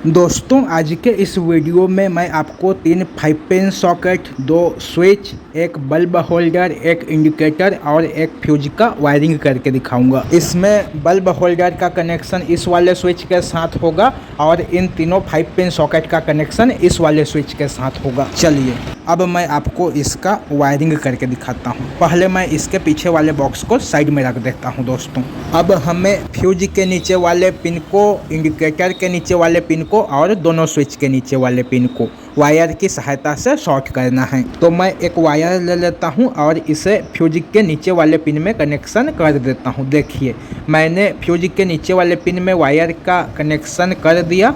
दोस्तों आज के इस वीडियो में मैं आपको 3 5 पिन सॉकेट, 2 स्विच, एक बल्ब होल्डर, एक इंडिकेटर और एक फ्यूज का वायरिंग करके दिखाऊंगा। इसमें बल्ब होल्डर का कनेक्शन इस वाले स्विच के साथ होगा और इन तीनों 5 पिन सॉकेट का कनेक्शन इस वाले स्विच के साथ होगा। चलिए अब मैं आपको इसका वायरिंग करके दिखाता हूँ। पहले मैं इसके पीछे वाले बॉक्स को साइड में रख देता हूँ। दोस्तों अब हमें फ्यूज के नीचे वाले पिन को, इंडिकेटर के नीचे वाले पिन को और दोनों स्विच के नीचे वाले पिन को वायर की सहायता से शॉर्ट करना है। तो मैं एक वायर ले लेता हूं और इसे फ्यूज के नीचे वाले पिन में कनेक्शन कर देता हूं। देखिए मैंने फ्यूज के नीचे वाले पिन में वायर का कनेक्शन कर दिया।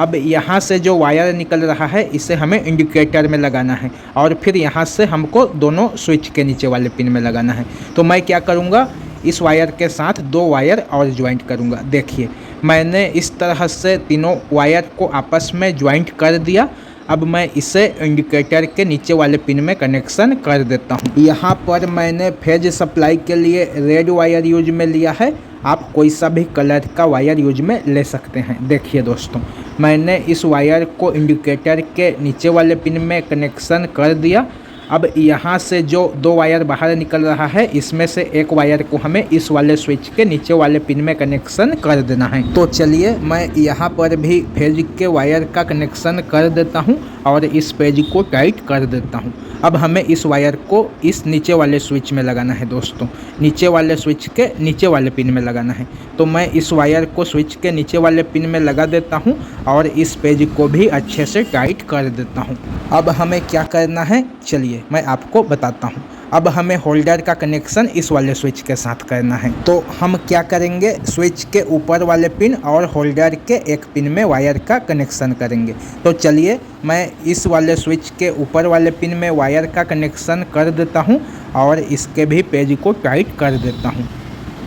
अब यहाँ से जो वायर निकल रहा है इसे हमें इंडिकेटर में लगाना है और फिर यहाँ से हमको दोनों स्विच के नीचे वाले पिन में लगाना है। तो मैं क्या करूँगा, इस वायर के साथ 2 वायर और ज्वाइंट करूँगा। देखिए मैंने इस तरह से तीनों वायर को आपस में ज्वाइंट कर दिया। अब मैं इसे इंडिकेटर के नीचे वाले पिन में कनेक्शन कर देता हूँ। यहाँ पर मैंने फेज सप्लाई के लिए रेड वायर यूज में लिया है। आप कोई सा भी कलर का वायर यूज में ले सकते हैं। देखिए दोस्तों मैंने इस वायर को इंडिकेटर के नीचे वाले पिन में कनेक्शन कर दिया। अब यहाँ से जो 2 वायर बाहर निकल रहा है इसमें से एक वायर को हमें इस वाले स्विच के नीचे वाले पिन में कनेक्शन कर देना है। तो चलिए मैं यहाँ पर भी फेज के वायर का कनेक्शन कर देता हूँ और इस पेज को टाइट कर देता हूँ। अब हमें इस वायर को इस नीचे वाले स्विच में लगाना है। दोस्तों नीचे वाले स्विच के नीचे वाले पिन में लगाना है। तो मैं इस वायर को स्विच के नीचे वाले पिन में लगा देता हूँ और इस पेज को भी अच्छे से टाइट कर देता हूँ। अब हमें क्या करना है चलिए मैं आपको बताता हूँ। अब हमें होल्डर का कनेक्शन इस वाले स्विच के साथ करना है। तो हम क्या करेंगे, स्विच के ऊपर वाले पिन और होल्डर के एक पिन में वायर का कनेक्शन करेंगे। तो चलिए मैं इस वाले स्विच के ऊपर वाले पिन में वायर का कनेक्शन कर देता हूँ और इसके भी पेज को टाइट कर देता हूँ।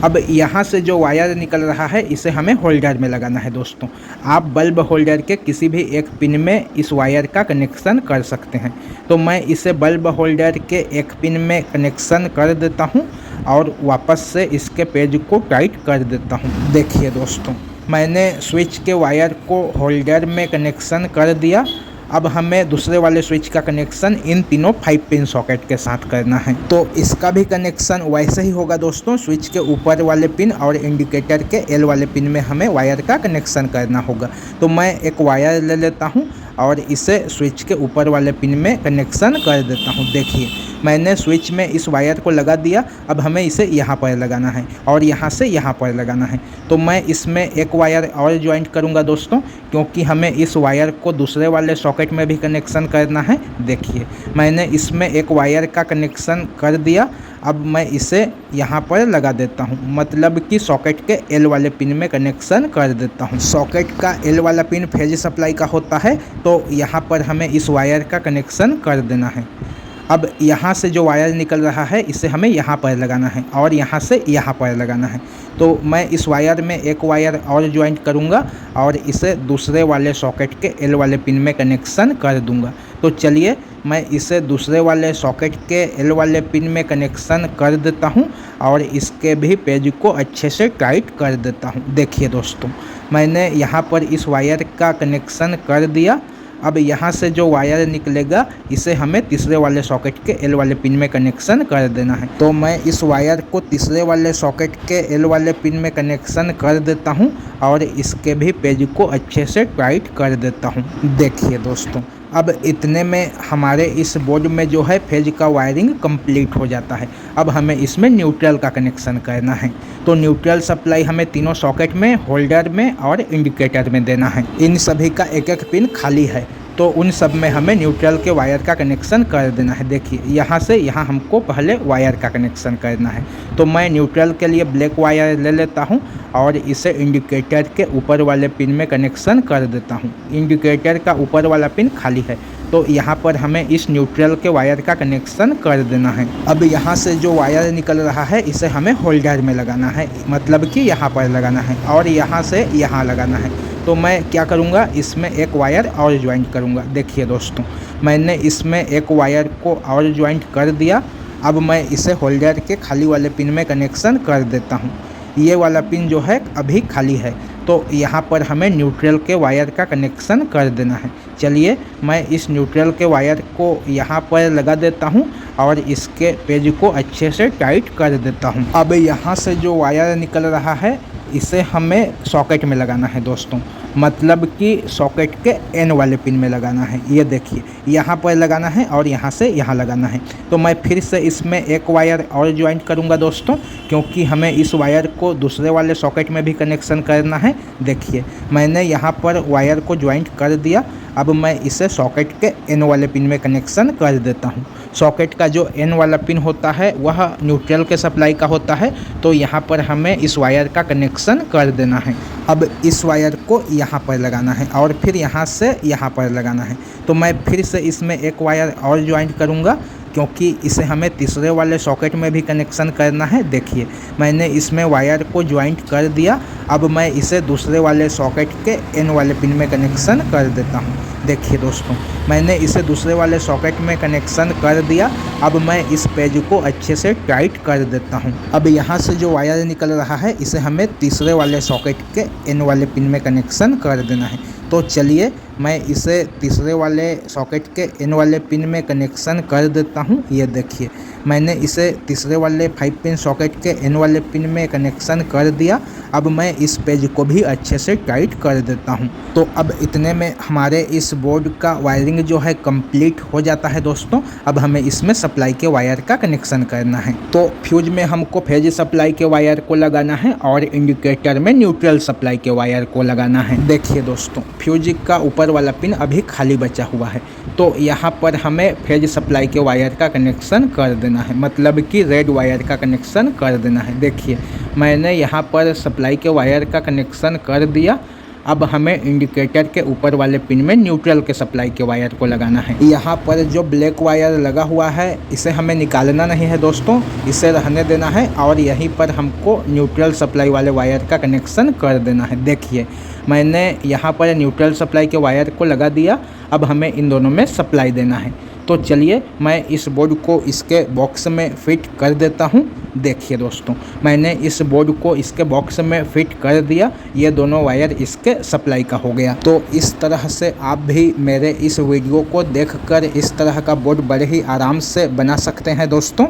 अब यहाँ से जो वायर निकल रहा है इसे हमें होल्डर में लगाना है। दोस्तों आप बल्ब होल्डर के किसी भी एक पिन में इस वायर का कनेक्शन कर सकते हैं। तो मैं इसे बल्ब होल्डर के एक पिन में कनेक्शन कर देता हूँ और वापस से इसके पेज को टाइट कर देता हूँ। देखिए दोस्तों मैंने स्विच के वायर को होल्डर में कनेक्शन कर दिया। अब हमें दूसरे वाले स्विच का कनेक्शन इन तीनों 5 पिन सॉकेट के साथ करना है। तो इसका भी कनेक्शन वैसे ही होगा दोस्तों। स्विच के ऊपर वाले पिन और इंडिकेटर के एल वाले पिन में हमें वायर का कनेक्शन करना होगा। तो मैं एक वायर ले लेता हूँ और इसे स्विच के ऊपर वाले पिन में कनेक्शन कर देता हूँ। देखिए मैंने स्विच में इस वायर को लगा दिया। अब हमें इसे यहाँ पर लगाना है और यहाँ से यहाँ पर लगाना है। तो मैं इसमें एक वायर और ज्वाइंट करूँगा दोस्तों, क्योंकि हमें इस वायर को दूसरे वाले सॉकेट में भी कनेक्शन करना है। देखिए मैंने इसमें एक वायर का कनेक्शन कर दिया। अब मैं इसे यहाँ पर लगा देता हूँ, मतलब कि सॉकेट के एल वाले पिन में कनेक्शन कर देता हूँ। सॉकेट का एल वाला पिन फेज सप्लाई का होता है, तो यहाँ पर हमें इस वायर का कनेक्शन कर देना है। अब यहाँ से जो वायर निकल रहा है इसे हमें यहाँ पर लगाना है और यहाँ से यहाँ पर लगाना है। तो मैं इस वायर में एक वायर और ज्वाइंट करूँगा और इसे दूसरे वाले सॉकेट के एल वाले पिन में कनेक्शन कर दूँगा। तो चलिए मैं इसे दूसरे वाले सॉकेट के एल वाले पिन में कनेक्शन कर देता हूँ और इसके भी पेज को अच्छे से टाइट कर देता हूँ। देखिए दोस्तों मैंने यहाँ पर इस वायर का कनेक्शन कर दिया। अब यहाँ से जो वायर निकलेगा इसे हमें तीसरे वाले सॉकेट के एल वाले पिन में कनेक्शन कर देना है। तो मैं इस वायर को तीसरे वाले सॉकेट के एल वाले पिन में कनेक्शन कर देता हूँ और इसके भी पेज को अच्छे से टाइट कर देता हूँ। देखिए दोस्तों अब इतने में हमारे इस बोर्ड में जो है फेज का वायरिंग कंप्लीट हो जाता है। अब हमें इसमें न्यूट्रल का कनेक्शन करना है। तो न्यूट्रल सप्लाई हमें तीनों सॉकेट में, होल्डर में और इंडिकेटर में देना है। इन सभी का एक एक पिन खाली है, तो उन सब में हमें न्यूट्रल के वायर का कनेक्शन कर देना है। देखिए यहाँ से यहाँ हमको पहले वायर का कनेक्शन करना है। तो मैं न्यूट्रल के लिए ब्लैक वायर ले लेता हूँ और इसे इंडिकेटर के ऊपर वाले पिन में कनेक्शन कर देता हूँ। इंडिकेटर का ऊपर वाला पिन खाली है, तो यहाँ पर हमें इस न्यूट्रल के वायर का कनेक्शन कर देना है। अब यहाँ से जो वायर निकल रहा है इसे हमें होल्डर में लगाना है, मतलब कि यहाँ पर लगाना है और यहाँ से यहाँ लगाना है। तो मैं क्या करूँगा, इसमें एक वायर और ज्वाइंट करूँगा। देखिए दोस्तों मैंने इसमें एक वायर को और ज्वाइंट कर दिया। अब मैं इसे होल्डर के खाली वाले पिन में कनेक्शन कर देता हूँ। ये वाला पिन जो है अभी खाली है, तो यहाँ पर हमें न्यूट्रल के वायर का कनेक्शन कर देना है। चलिए मैं इस न्यूट्रल के वायर को यहाँ पर लगा देता हूँ और इसके पेज को अच्छे से टाइट कर देता हूँ। अब यहाँ से जो वायर निकल रहा है इसे हमें सॉकेट में लगाना है दोस्तों, मतलब कि सॉकेट के एन वाले पिन में लगाना है। ये देखिए यहाँ पर लगाना है और यहाँ से यहाँ लगाना है। तो मैं फिर से इसमें एक वायर और ज्वाइंट करूँगा दोस्तों, क्योंकि हमें इस वायर को दूसरे वाले सॉकेट में भी कनेक्शन करना है। देखिए मैंने यहाँ पर वायर को ज्वाइंट कर दिया। अब मैं इसे सॉकेट के एन वाले पिन में कनेक्शन कर देता हूँ। सॉकेट का जो एन वाला पिन होता है वह न्यूट्रल के सप्लाई का होता है, तो यहाँ पर हमें इस वायर का कनेक्शन कर देना है। अब इस वायर को यहाँ पर लगाना है और फिर यहाँ से यहाँ पर लगाना है। तो मैं फिर से इसमें एक वायर और ज्वाइंट करूँगा, क्योंकि इसे हमें तीसरे वाले सॉकेट में भी कनेक्शन करना है। देखिए मैंने इसमें वायर को ज्वाइंट कर दिया। अब मैं इसे दूसरे वाले सॉकेट के एन वाले पिन में कनेक्शन कर देता हूँ। देखिए दोस्तों मैंने इसे दूसरे वाले सॉकेट में कनेक्शन कर दिया। अब मैं इस पेज को अच्छे से टाइट कर देता हूँ। अब यहाँ से जो वायर निकल रहा है इसे हमें तीसरे वाले सॉकेट के एन वाले पिन में कनेक्शन कर देना है। तो चलिए मैं इसे तीसरे वाले सॉकेट के एन वाले पिन में कनेक्शन कर देता हूँ। ये देखिए मैंने इसे तीसरे वाले 5 पिन सॉकेट के एन वाले पिन में कनेक्शन कर दिया। अब मैं इस पेज को भी अच्छे से टाइट कर देता हूँ। तो अब इतने में हमारे इस बोर्ड का वायरिंग जो है कंप्लीट हो जाता है दोस्तों। अब हमें इसमें सप्लाई के वायर का कनेक्शन करना है। तो फ्यूज में हमको फेज सप्लाई के वायर को लगाना है और इंडिकेटर में न्यूट्रल सप्लाई के वायर को लगाना है। देखिए दोस्तों फ्यूज का ऊपर वाला पिन अभी खाली बचा हुआ है, तो यहाँ पर हमें फेज सप्लाई के वायर का कनेक्शन कर देना है, मतलब कि रेड वायर का कनेक्शन कर देना है। देखिए मैंने यहाँ पर सप्लाई के वायर का कनेक्शन कर दिया। अब हमें इंडिकेटर के ऊपर वाले पिन में न्यूट्रल के सप्लाई के वायर को लगाना है। यहाँ पर जो ब्लैक वायर लगा हुआ है इसे हमें निकालना नहीं है दोस्तों, इसे रहने देना है और यहीं पर हमको न्यूट्रल सप्लाई वाले वायर का कनेक्शन कर देना है। देखिए मैंने यहाँ पर न्यूट्रल सप्लाई के वायर को लगा दिया। अब हमें इन दोनों में सप्लाई देना है। तो चलिए मैं इस बोर्ड को इसके बॉक्स में फिट कर देता हूँ। देखिए दोस्तों मैंने इस बोर्ड को इसके बॉक्स में फिट कर दिया। ये दोनों वायर इसके सप्लाई का हो गया। तो इस तरह से आप भी मेरे इस वीडियो को देखकर इस तरह का बोर्ड बड़े ही आराम से बना सकते हैं दोस्तों।